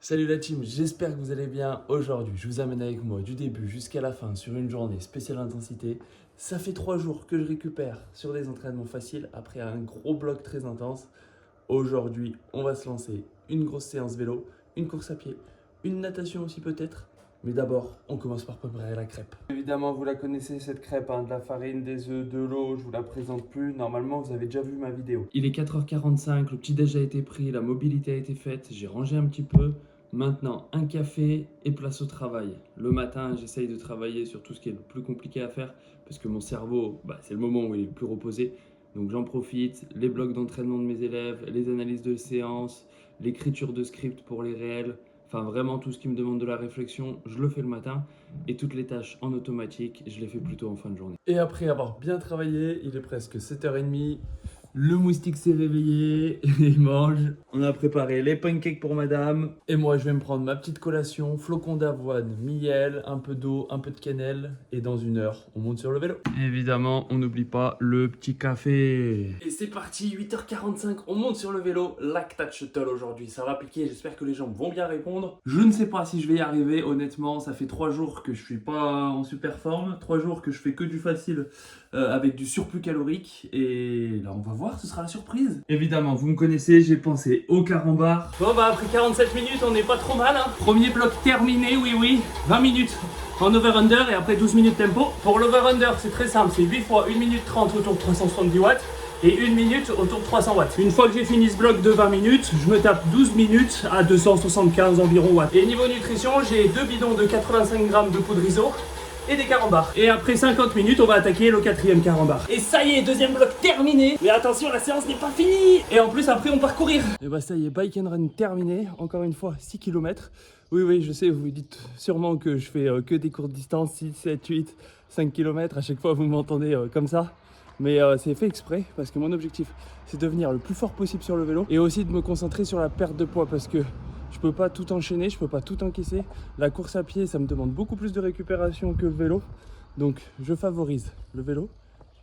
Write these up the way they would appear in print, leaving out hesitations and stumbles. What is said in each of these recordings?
Salut la team, j'espère que vous allez bien. Aujourd'hui, je vous amène avec moi du début jusqu'à la fin sur une journée spéciale intensité. Ça fait 3 jours que je récupère sur des entraînements faciles après un gros bloc très intense. Aujourd'hui, on va se lancer une grosse séance vélo, une course à pied, une natation aussi peut-être. Mais d'abord, on commence par préparer la crêpe. Évidemment, vous la connaissez cette crêpe, de la farine, des œufs, de l'eau, je vous la présente plus. Normalement, vous avez déjà vu ma vidéo. Il est 4h45, le petit déj a été pris, la mobilité a été faite, j'ai rangé un petit peu. Maintenant, un café et place au travail. Le matin, j'essaye de travailler sur tout ce qui est le plus compliqué à faire parce que mon cerveau, c'est le moment où il est le plus reposé. Donc j'en profite, les blocs d'entraînement de mes élèves, les analyses de séances, l'écriture de script pour les réels, enfin vraiment tout ce qui me demande de la réflexion, je le fais le matin et toutes les tâches en automatique, je les fais plutôt en fin de journée. Et après avoir bien travaillé, il est presque 7h30. Le moustique s'est réveillé, il mange. On a préparé les pancakes pour madame. Et moi, je vais me prendre ma petite collation, flocons d'avoine, miel, un peu d'eau, un peu de cannelle. Et dans 1 heure, on monte sur le vélo. Évidemment, on n'oublie pas le petit café. Et c'est parti, 8h45, on monte sur le vélo. Lactate shuttle aujourd'hui, ça va piquer. J'espère que les jambes vont bien répondre. Je ne sais pas si je vais y arriver, honnêtement. Ça fait 3 jours que je suis pas en super forme. 3 jours que je fais que du facile avec du surplus calorique. Et là, on va voir, ce sera la surprise. Évidemment, vous me connaissez, j'ai pensé au carambar. Bon, après 47 minutes, on n'est pas trop mal. Premier bloc terminé, oui. 20 minutes en over-under et après 12 minutes tempo. Pour l'over-under, c'est très simple. C'est 8 fois 1 minute 30 autour de 370 watts. Et 1 minute autour de 300 watts. Une fois que j'ai fini ce bloc de 20 minutes, je me tape 12 minutes à 275 environ watts. Et niveau nutrition, j'ai 2 bidons de 85 grammes de poudre iso et des carambars. Et après 50 minutes, on va attaquer le 4e carambar. Et ça y est, 2e bloc terminé. Mais attention, la séance n'est pas finie. Et en plus, après, on part courir. Et ça y est, bike and run terminé. Encore une fois, 6 km. Oui, je sais, vous vous dites sûrement que je fais que des courtes distances, 6, 7, 8, 5 km. À chaque fois, vous m'entendez comme ça. Mais c'est fait exprès parce que mon objectif, c'est de devenir le plus fort possible sur le vélo. Et aussi de me concentrer sur la perte de poids parce que je peux pas tout enchaîner, je peux pas tout encaisser. La course à pied, ça me demande beaucoup plus de récupération que le vélo. Donc je favorise le vélo,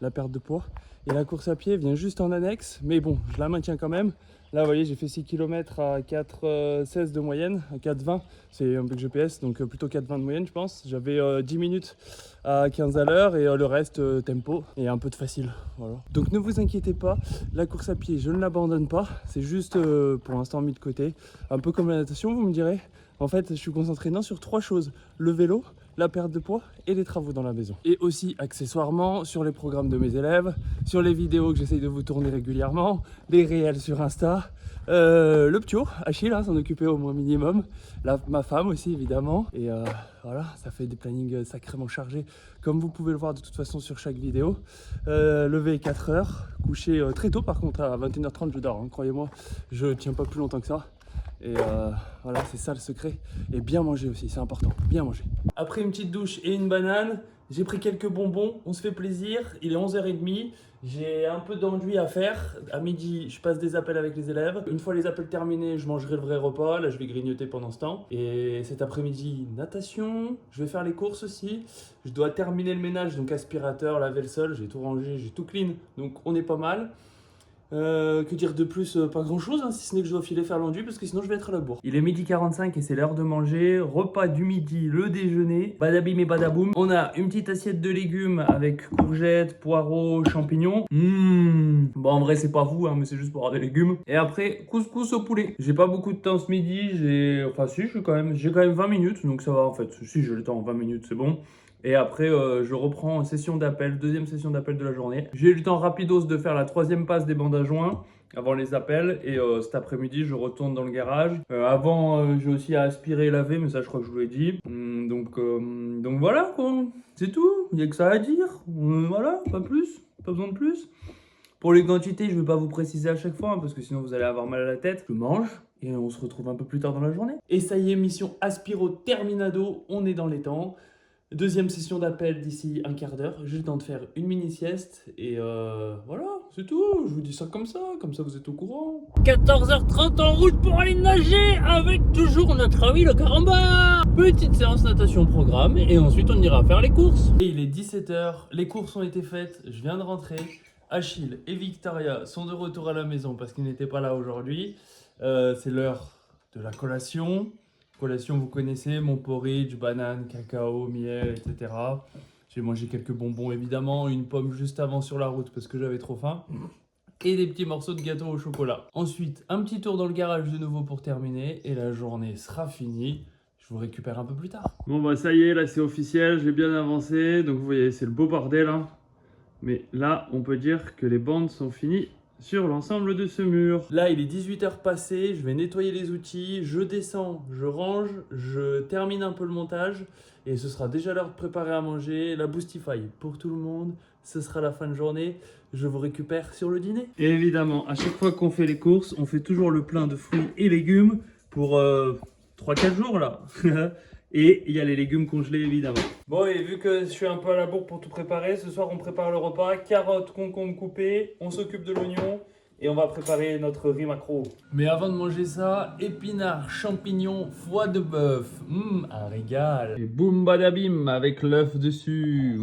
la perte de poids. Et la course à pied vient juste en annexe. Mais bon, je la maintiens quand même. Là, vous voyez, j'ai fait 6 km à 4,16 de moyenne, à 4,20. C'est un peu que GPS, donc plutôt 4,20 de moyenne, je pense. J'avais 10 minutes à 15 à l'heure et le reste tempo et un peu de facile. Voilà. Donc ne vous inquiétez pas, la course à pied, je ne l'abandonne pas. C'est juste pour l'instant mis de côté. Un peu comme la natation, vous me direz. En fait, je suis concentré sur 3 choses. Le vélo, la perte de poids et les travaux dans la maison. Et aussi, accessoirement, sur les programmes de mes élèves, sur les vidéos que j'essaye de vous tourner régulièrement, les réels sur Insta, le ptio, Achille, s'en occuper au moins minimum, ma femme aussi évidemment. Et voilà, ça fait des plannings sacrément chargés, comme vous pouvez le voir de toute façon sur chaque vidéo. Lever 4 heures, coucher très tôt par contre, à 21h30 je dors, croyez-moi, je tiens pas plus longtemps que ça. Et voilà, c'est ça le secret. Et bien manger aussi, c'est important, bien manger. Après une petite douche et une banane, j'ai pris quelques bonbons, on se fait plaisir. Il est 11h30, j'ai un peu d'enduit à faire. À midi, je passe des appels avec les élèves. Une fois les appels terminés, je mangerai le vrai repas. Là, je vais grignoter pendant ce temps. Et cet après-midi, natation. Je vais faire les courses aussi. Je dois terminer le ménage, donc aspirateur, laver le sol. J'ai tout rangé, j'ai tout clean, donc on est pas mal. Que dire de plus, pas grand chose, si ce n'est que je dois filer faire l'enduit parce que sinon je vais être à la bourre. Il est 12h45 et c'est l'heure de manger. Repas du midi, le déjeuner. Badabim et badaboum. On a une petite assiette de légumes avec courgettes, poireaux, champignons. Bon, en vrai, c'est pas vous, mais c'est juste pour avoir des légumes. Et après, couscous au poulet. J'ai pas beaucoup de temps ce midi. Si, j'ai quand même 20 minutes, donc ça va en fait. Si, j'ai le temps, 20 minutes, c'est bon. Et après, je reprends session d'appel, deuxième session d'appel de la journée. J'ai eu le temps rapidos de faire la 3e passe des bandes à joint avant les appels. Et cet après-midi, je retourne dans le garage. Avant, j'ai aussi à aspirer et laver, mais ça, je crois que je vous l'ai dit. Donc voilà, quoi. C'est tout. Il n'y a que ça à dire. Voilà, pas plus. Pas besoin de plus. Pour les quantités, je ne vais pas vous préciser à chaque fois, parce que sinon, vous allez avoir mal à la tête. Je mange. Et on se retrouve un peu plus tard dans la journée. Et ça y est, mission aspiro terminado. On est dans les temps. 2e session d'appel d'ici un quart d'heure. J'ai le temps de faire une mini sieste. Et voilà, c'est tout. Je vous dis ça comme ça vous êtes au courant. 14h30 en route pour aller nager avec toujours notre ami le carambar. Petite séance natation programme et ensuite on ira faire les courses. Et il est 17h, les courses ont été faites, je viens de rentrer. Achille et Victoria sont de retour à la maison parce qu'ils n'étaient pas là aujourd'hui. C'est l'heure de la collation. Collation, vous connaissez, mon porridge, banane, cacao, miel, etc. J'ai mangé quelques bonbons évidemment, une pomme juste avant sur la route parce que j'avais trop faim. Et des petits morceaux de gâteau au chocolat. Ensuite, un petit tour dans le garage de nouveau pour terminer. Et la journée sera finie. Je vous récupère un peu plus tard. Bon bah ça y est, là c'est officiel, j'ai bien avancé. Donc vous voyez, c'est le beau bordel. Hein. Mais là, on peut dire que les bandes sont finies sur l'ensemble de ce mur. Là, il est 18h passé, je vais nettoyer les outils, je descends, je range, je termine un peu le montage et ce sera déjà l'heure de préparer à manger, la Boostify pour tout le monde. Ce sera la fin de journée, je vous récupère sur le dîner. Et évidemment, à chaque fois qu'on fait les courses, on fait toujours le plein de fruits et légumes pour 3-4 jours là. Et il y a les légumes congelés évidemment. Bon, et vu que je suis un peu à la bourre pour tout préparer, ce soir on prépare le repas. Carottes, concombres coupés, on s'occupe de l'oignon et on va préparer notre riz macro. Mais avant de manger ça, épinards, champignons, foie de bœuf. Un régal. Et boum badabim avec l'œuf dessus.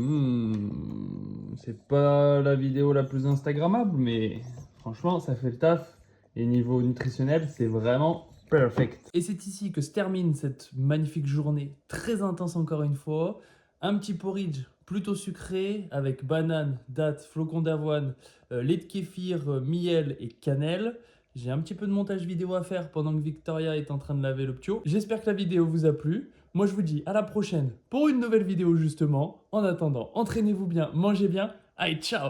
C'est pas la vidéo la plus instagrammable, mais franchement ça fait le taf. Et niveau nutritionnel, c'est vraiment perfect. Et c'est ici que se termine cette magnifique journée, très intense encore une fois. Un petit porridge plutôt sucré avec banane, dattes, flocons d'avoine, lait de kéfir, miel et cannelle. J'ai un petit peu de montage vidéo à faire pendant que Victoria est en train de laver le ptio. J'espère que la vidéo vous a plu. Moi je vous dis à la prochaine pour une nouvelle vidéo justement. En attendant, entraînez-vous bien, mangez bien. Allez, ciao!